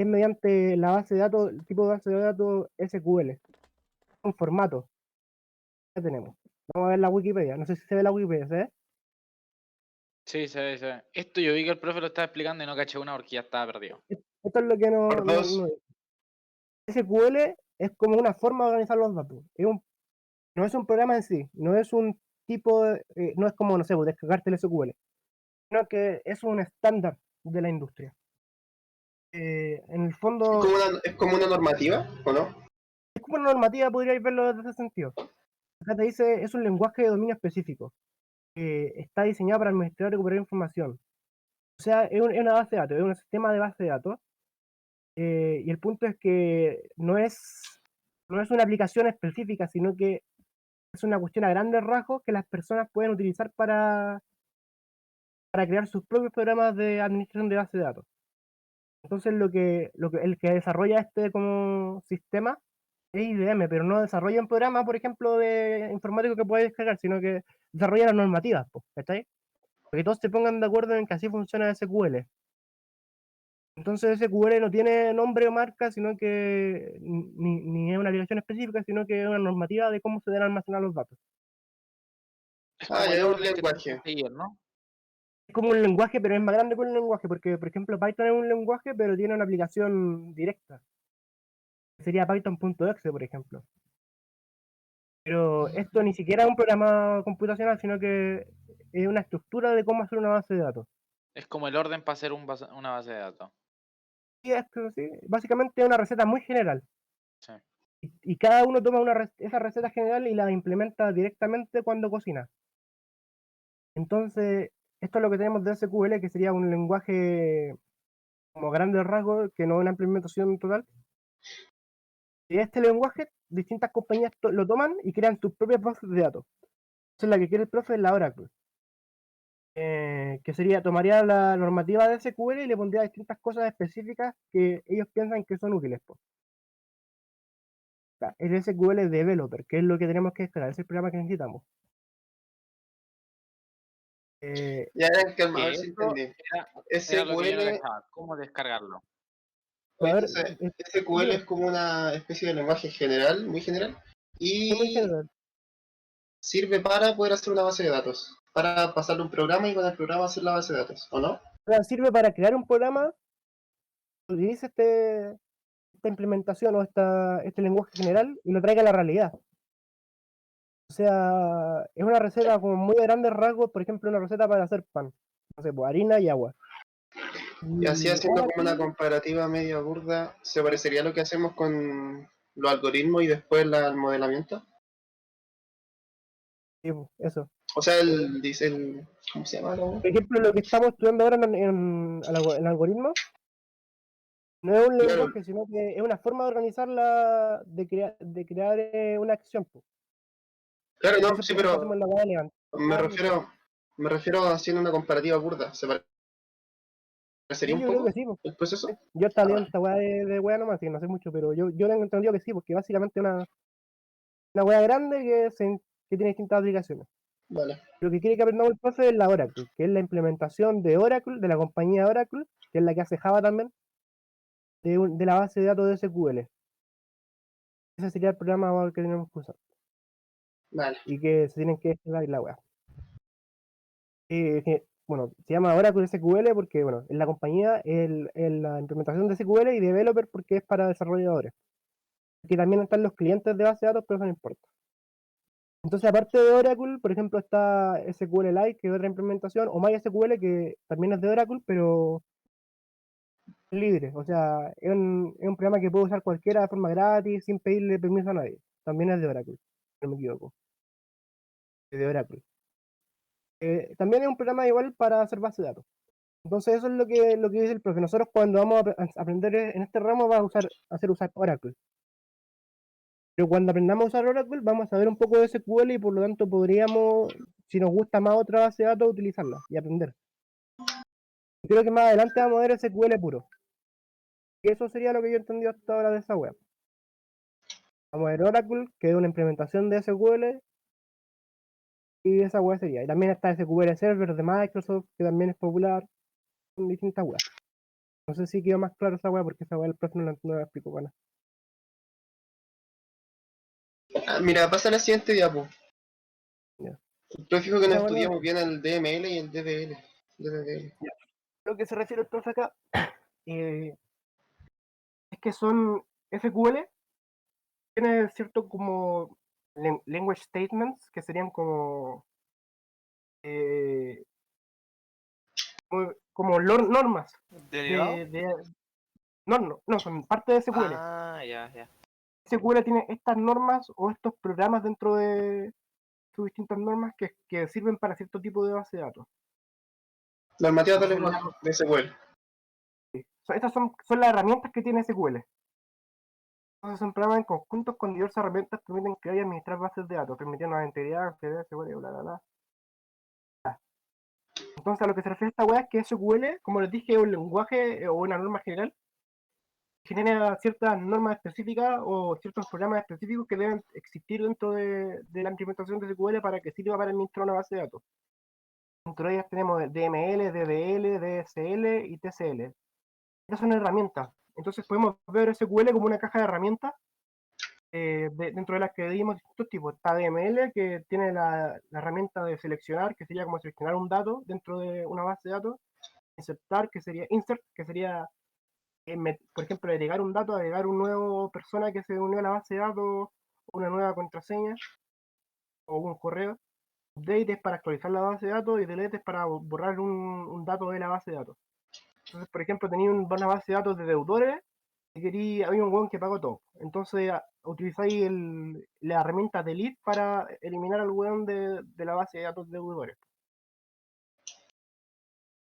es mediante la base de datos, el tipo de base de datos SQL, un formato que tenemos. Vamos a ver la Wikipedia, no sé si se ve la Wikipedia, ¿sabes? Sí, se ve, se ve. Esto yo vi que el profe lo estaba explicando y no caché una porque ya estaba perdido. Esto es lo que Por dos. SQL es como una forma de organizar los datos. No es un programa en sí, no es un tipo no es como, no sé, descargarte el SQL, sino que es un estándar de la industria. En el fondo, Es como una normativa, ¿o no? es como una normativa, podríais verlo desde ese sentido. Acá te dice, es un lenguaje de dominio específico, que está diseñado para administrar y recuperar información. O sea, es una base de datos, es un sistema de base de datos, y el punto es que no es una aplicación específica, sino que es una cuestión a grandes rasgos que las personas pueden utilizar para crear sus propios programas de administración de base de datos. Entonces el que desarrolla este como sistema es IBM, pero no desarrolla un programa, por ejemplo, de informático que puedes descargar, sino que desarrolla las normativas, ¿cachai? Para que todos se pongan de acuerdo en que así funciona SQL. Entonces SQL no tiene nombre o marca, sino que ni es una aplicación específica, sino que es una normativa de cómo se deben almacenar los datos. Es Ah, como ya el es un orden que tenés lenguaje. que seguir, ¿no? Es como un lenguaje, pero es más grande que un lenguaje, porque, por ejemplo, Python es un lenguaje, pero tiene una aplicación directa. Sería Python.exe, por ejemplo. Pero esto ni siquiera es un programa computacional, sino que es una estructura de cómo hacer una base de datos. Es como el orden para hacer una base de datos. Y esto, sí, básicamente es una receta muy general. Sí. Y cada uno toma esa receta general y la implementa directamente cuando cocina. Entonces, esto es lo que tenemos de SQL, que sería un lenguaje como grandes rasgos, que no es una implementación total. Y este lenguaje, distintas compañías lo toman y crean sus propias bases de datos. Entonces, la que quiere el profe es la Oracle. Que sería, tomaría la normativa de SQL y le pondría distintas cosas específicas que ellos piensan que son útiles, po. El SQL Developer, que es lo que tenemos que descargar, es el programa que necesitamos. Ya, calma, a ver Que si eso entendí. era lo que yo no SQL, cachaba. ¿Cómo descargarlo? A oye, ver, entonces, sí, SQL es como una especie de lenguaje general, muy general, es muy y general. sirve para poder hacer una base de datos, para pasarle un programa y con el programa hacer la base de datos, ¿o no? O sea, sirve para crear un programa, utiliza esta implementación o este lenguaje general y lo traiga a la realidad. O sea, es una receta como muy de grandes rasgos, por ejemplo, una receta para hacer pan. No sé, pues harina y agua. Y así Y haciendo como una comparativa media burda, ¿se parecería a lo que hacemos con los algoritmos y después el modelamiento? sí, pues, eso. O sea, ¿cómo se llama? Por ejemplo, lo que estamos estudiando ahora en algoritmos no es un Claro, lenguaje, sino que es una forma de organizar de crear una acción, pues. claro, Y no, eso, sí, por ejemplo, pero hacemos la hueá de me levantar, ¿cachai? refiero, me refiero a haciendo una comparativa burda. ¿Se parecería Sí, un yo creo que poco sí, pues. el proceso? Yo estaba Ah, leyendo esta weá de weá nomás, así que no sé mucho, pero yo tengo entendido que sí, porque básicamente una weá grande que tiene distintas aplicaciones. vale. Lo que quiere que aprendamos el profe es la Oracle, que es la implementación de Oracle, de la compañía Oracle, que es la que hace Java también, de la base de datos de SQL. Ese sería el programa que tenemos que usar. Vale. Y que se tienen que descargar la weá. Bueno, se llama Oracle SQL porque, bueno, es la compañía, la implementación de SQL y Developer porque es para desarrolladores. Que también están los clientes de base de datos, pero eso no importa. Entonces, aparte de Oracle, por ejemplo, está SQLite, que es otra implementación, o MySQL, que también es de Oracle, pero es libre. O sea, es un programa que puede usar cualquiera de forma gratis, sin pedirle permiso a nadie. También es de Oracle, si no me equivoco. Es de Oracle. También es un programa igual para hacer base de datos. Entonces, eso es lo que dice el profe. Nosotros cuando vamos a aprender en este ramo vamos a hacer usar Oracle. Pero cuando aprendamos a usar Oracle, vamos a saber un poco de SQL y por lo tanto podríamos, si nos gusta más otra base de datos, utilizarla y aprender. Y creo que más adelante vamos a ver SQL puro. Y eso sería lo que yo he entendido hasta ahora de esa web. Vamos a ver Oracle, que es una implementación de SQL, y esa web sería. Y también está SQL Server de Microsoft, que también es popular, en distintas webs. No sé si quedó más claro esa weá, porque esa weá el profe no la explicó para nada. Mira, pasa la siguiente diapo. Ya. El profe dijo que no Ya, bueno, estudiamos bien el DML y el DDL. DDL. lo que se refiere el profe acá es que son SQL, tiene cierto como language statements, que serían como eh, normas ¿Derivado? no, son parte de SQL. Ah, ya. SQL tiene estas normas o estos programas dentro de sus distintas normas que sirven para cierto tipo de base de datos. Normativas de Entonces, lenguaje, de SQL. estas son las herramientas que tiene SQL. Entonces son programas en conjuntos con diversas herramientas que permiten crear y administrar bases de datos, permitiendo la integridad, acceder, SQL, bla, bla, bla. Entonces a lo que se refiere esta weá es que SQL, como les dije, es un lenguaje o una norma general, genera ciertas normas específicas o ciertos programas específicos que deben existir dentro de la implementación de SQL para que sirva para administrar una base de datos. Dentro de ellas tenemos DML, DDL, DSL y TCL. Estas son herramientas. Entonces podemos ver SQL como una caja de herramientas dentro de las que dimos distintos tipos. Está DML, que tiene la herramienta de seleccionar, que sería como seleccionar un dato dentro de una base de datos. Insertar, que sería por ejemplo, agregar un dato, agregar una nueva persona que se unió a la base de datos, una nueva contraseña o un correo. Update es para actualizar la base de datos y delete es para borrar un dato de la base de datos. Entonces, por ejemplo, tenía una base de datos de deudores y había un weón que pagó todo. Entonces, utilizáis la herramienta delete para eliminar al weón de la base de datos de deudores.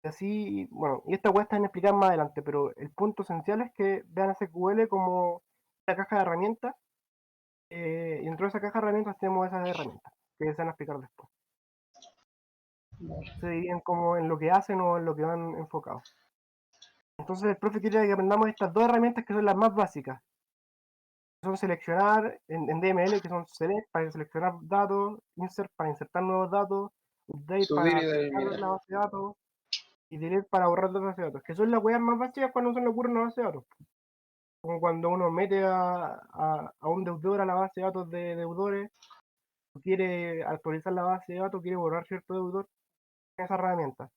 Y así, bueno, y esta weá está en explicar más adelante, pero el punto esencial es que vean SQL como una caja de herramientas, y dentro de esa caja de herramientas tenemos esas herramientas, que se van a explicar después. Se dividen como en lo que hacen o en lo que van enfocados. Entonces el profe quiere que aprendamos estas dos herramientas que son las más básicas. Son seleccionar en DML, que son select para seleccionar datos, insert para insertar nuevos datos, update Subir para y actualizar eliminar. la base de datos, y delete para borrar de la base de datos, que son las weas más básicas cuando se le ocurre una base de datos. Como cuando uno mete a un deudor a la base de datos de deudores, quiere actualizar la base de datos, quiere borrar cierto deudor, esa herramienta.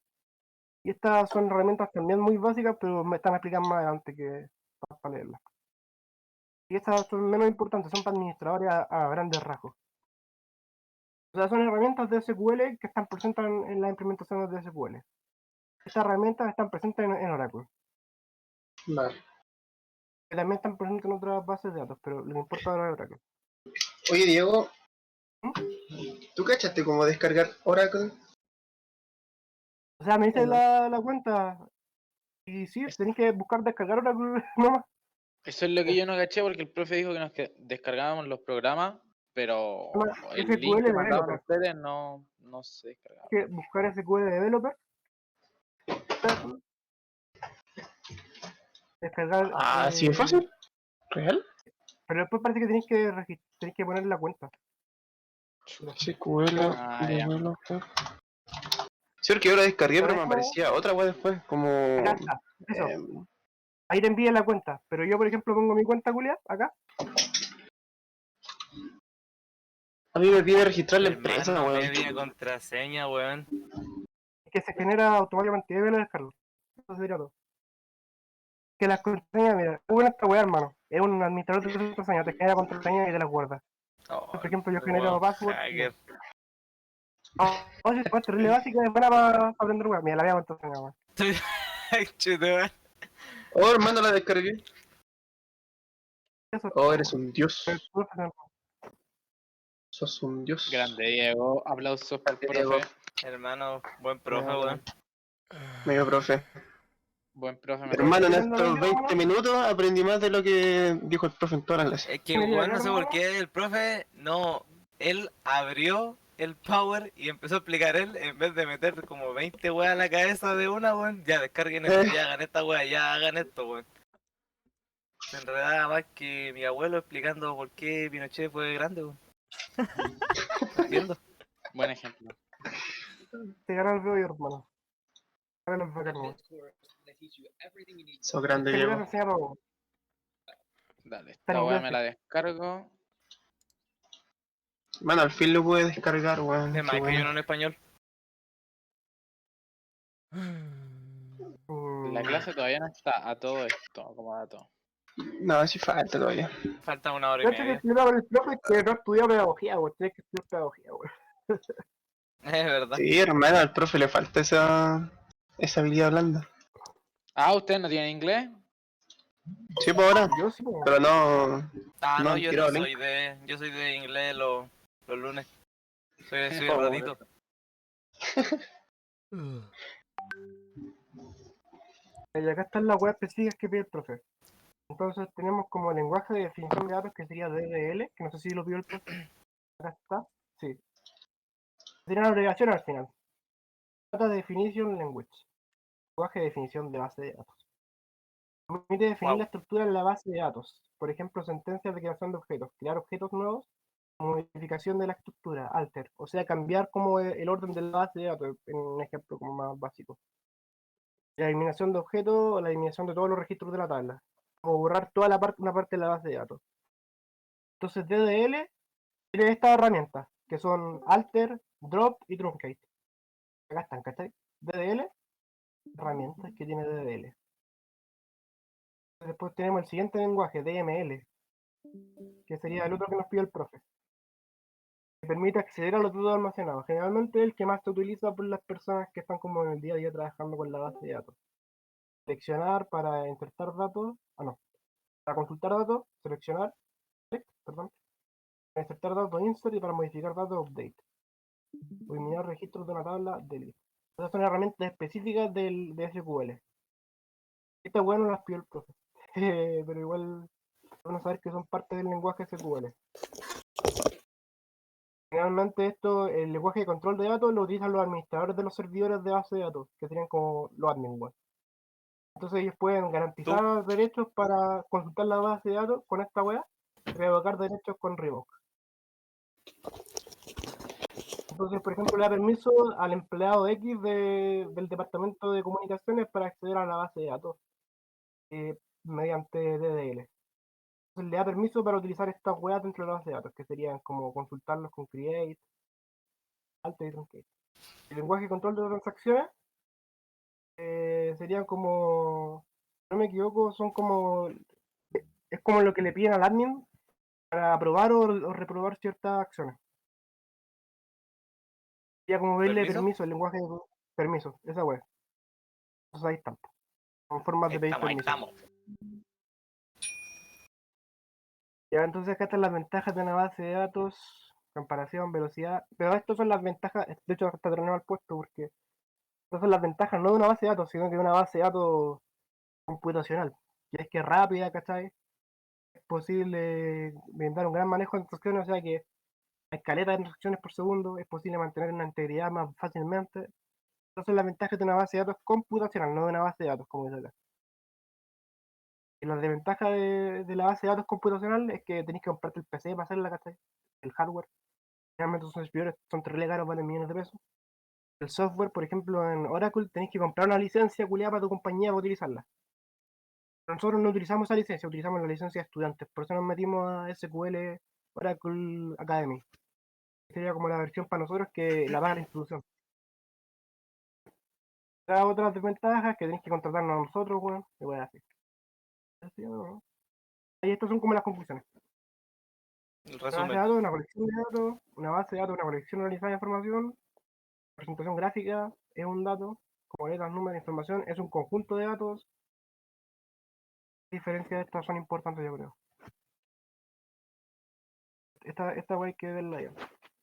Y estas son herramientas también muy básicas, pero me están explicando más adelante que para leerlas. Y estas son menos importantes, son para administradores a grandes rasgos. O sea, son herramientas de SQL que están presentes en las implementaciones de SQL. Estas herramientas están presentes en Oracle. Vale. Que también están presentes en otras bases de datos, pero lo que importa ahora es Oracle. Oye, Diego, ¿Mm? ¿tú cachaste cómo descargar Oracle? O sea, me dice No. la cuenta y sí, tenéis que buscar descargar Oracle nomás. Eso es lo que yo no caché porque el profe dijo que nos descargábamos los programas, pero el link SQL que mandaban Developer. ustedes no se descargaba. Hay que buscar SQL Developer. Descargar. Ah, ¿así es fácil? ¿Real? Pero después parece que tenéis que poner la cuenta. SQL Ah, ya. Developer. Sí, porque yo la descargué, Pero pero me eso, aparecía otra web después, como... acá está. Eso. em, Ahí te envía la cuenta. Pero yo, por ejemplo, pongo mi cuenta culia acá. a mí me pide registrar la Hermano, empresa, no weón. me viene contraseña, weón. Que se genera automáticamente. Debe descargo. Eso sería todo. Que las contraseñas, mira, bueno esta weá, hermano. Es un administrador de contraseñas. Te genera contraseñas y te las guarda. Oh, Por ejemplo, yo weón, genero password. hacker. No, si esta weá es terrible básica, es buena para aprender weá. Mira, la voy a contraseña, weón. Chute, weón. Oh, hermano, la descargué. Eso es Oh, todo, eres weón. un dios. Pero, Sos un dios. Grande Diego, aplausos para el Diego, profe. Hermano, buen profe, weón. medio profe. Buen profe, me Hermano, en ¿qué tanto estos aprendió, 20 hermano? minutos aprendí más de lo que dijo el profe en toda la clase. Es que, ¿Tiene que ir weón, acá, no sé por hermano? qué el profe no. Él abrió el Power y empezó a explicar él en vez de meter como 20 weas a la cabeza de una, weón. Ya descarguen esto, ya hagan esta wea, ya hagan esto, weón. Se enredaba más que mi abuelo explicando por qué Pinochet fue grande, weón. No entiendo. Buen ejemplo. Te gana el rollo, hermano. Ahora los bacán, weón. Eso grande Este libro llegó. se enseña todo. Dale, Está en esta weá inglés, me sí. la descargo. Bueno, al fin lo pude descargar, weón. Es Qué más, que hay bueno. uno en español. La Mm, clase todavía no está a todo esto, como dato. No, sí falta todavía. Falta 1 hora y Yo hecho que media. estudiaba con el profe que no estudió pedagogía, güey. Tienes que estudiar pedagogía, güey. Es verdad. Sí, hermano, al profe le falta esa habilidad blanda. Ah, ¿ustedes no tienen inglés? Sí, por ahora. Yo sí, güey. Pero no Ah, no no, han tirado link. yo soy de inglés los lunes. Soy Oh, ratito. Y acá están las webs específicas que pide el profe. Entonces tenemos como lenguaje de definición de datos que sería DDL, que no sé si lo pidió el profe. Acá está. Sí. Sería una abreviación al final. Data Definition Language. Lenguaje de definición de base de datos. Permite definir Wow. la estructura en la base de datos. Por ejemplo, sentencias de creación de objetos, crear objetos nuevos, modificación de la estructura, alter. O sea, cambiar como el orden de la base de datos, en un ejemplo como más básico. La eliminación de objetos o la eliminación de todos los registros de la tabla. Como borrar toda una parte de la base de datos. Entonces, DDL tiene estas herramientas, que son alter, drop y truncate. Acá están, ¿cachai? DDL, herramientas que tiene DDL. Después tenemos el siguiente lenguaje, DML, que sería el otro que nos pide el profe. Que permite acceder a los datos almacenados. Generalmente el que más se utiliza por las personas que están como en el día a día trabajando con la base de datos. Seleccionar para insertar datos, no, para consultar datos, seleccionar, perdón, para insertar datos, insert, y para modificar datos, update. Eliminar registros de una tabla, delete. Esas son herramientas específicas de SQL. Estas bueno las pidió el profe, pero igual van a saber que son parte del lenguaje SQL. Generalmente el lenguaje de control de datos lo utilizan los administradores de los servidores de base de datos, que serían como los admin web. Entonces ellos pueden garantizar derechos para consultar la base de datos con esta web y revocar derechos con revoke. Entonces, por ejemplo, le da permiso al empleado X del departamento de comunicaciones para acceder a la base de datos mediante DDL. Entonces le da permiso para utilizar estas weas dentro de la base de datos, que serían como consultarlos con create, alter y truncate. El lenguaje de control de transacciones serían como, si no me equivoco, es como lo que le piden al admin para aprobar o reprobar ciertas acciones. Ya como verle ¿Permiso? permiso, el lenguaje de permiso, esa web. Entonces ahí están, con formas de pedir Ahí permiso. estamos. Ya, entonces acá están las ventajas de una base de datos, comparación, velocidad, pero estas son las ventajas, de hecho hasta terminó el puesto porque estas son las ventajas no de una base de datos, sino que de una base de datos computacional, que es rápida, ¿cachai? Es posible brindar un gran manejo de instrucciones, o sea que hay caletas de instrucciones por segundo, es posible mantener una integridad más fácilmente. Estas son las ventajas de una base de datos computacional, no de una base de datos, como dice acá. Y la desventaja de la base de datos computacional es que tenéis que comprarte el PC para hacerla, ¿cachai? El hardware. Realmente son servidores, son terrible caros, valen millones de pesos. El software, por ejemplo, en Oracle tenéis que comprar una licencia culiada para tu compañía para utilizarla. Pero nosotros no utilizamos esa licencia, utilizamos la licencia de estudiantes. Por eso nos metimos a SQL Oracle Academy. Sería como la versión para nosotros que la paga la institución. Cada otra desventaja es que tenéis que contratarnos a nosotros, weón. Y weón, así. Y estas son como las conclusiones. El Una base de resumen. datos, una colección de datos, una base de datos, una colección organizada de información, presentación gráfica es un dato, como letras, números, información, es un conjunto de datos. Las diferencias de estas son importantes, yo creo. Esta way hay que verla ya.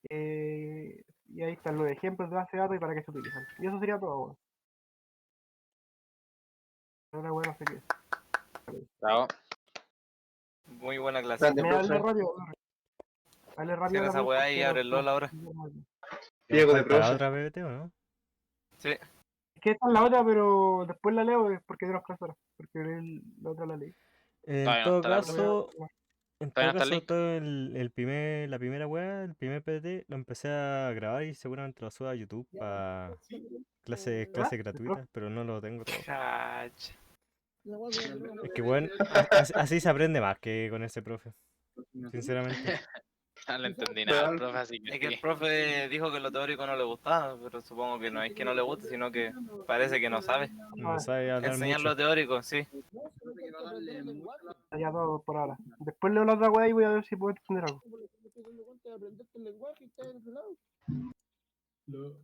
Y ahí están los ejemplos de base de datos y para qué se utilizan. Y eso sería todo, bueno. Ahora, bueno, no sé qué. Bravo. Muy buena clase. Grande, Me hable profe. rápido. Dale rápido. Cierra esa también, weá y porque abre el LOL ahora. Diego de ¿Falta la profe. otra PPT o no? Sí. Es que esta es la otra, pero después la leo porque de las clases ahora. Porque la otra la leí. En Todavía no todo está la Voy a- caso, ¿Todavía En todo no está el caso, link? todo la primera weá, el primer PPT, lo empecé a grabar y seguramente lo subo a YouTube para clases ¿Ah? gratuitas, pero no lo tengo todo. Cacha. Es que bueno, así se aprende más que con ese profe, sinceramente. No le entendí nada al Real. profe, así que Es que el sí. profe dijo que lo teórico no le gustaba, pero supongo que no es que no le guste, sino que parece que no sabe. No sabe hablar Enseñar mucho. lo teórico, sí. Ya todo por ahora. Después leo la otra weá y voy a ver si puedo entender algo.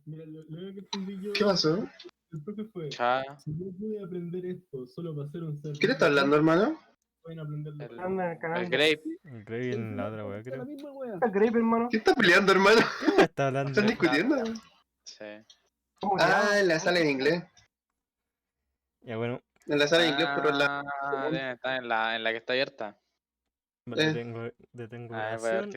Mira, lo que entendí yo, ¿Qué pasó? el profe fue, Cha, si yo pude aprender esto solo para hacer un ¿Quién está hablando, hermano? pueden aprenderlo. el, Anda en el canal el de Grape. El Rey en la otra weá, creo. el Grape, hermano. ¿Quién está peleando, hermano? ¿Qué weá está hablando? ¿Están discutiendo? Sí. ¿Cómo que Ah, hago? en la sala de inglés. Ya bueno, En la sala de inglés, pero en la... Ah, debe estar en la que está abierta. vale, Eh. detengo A ver, voy a ver grabación. si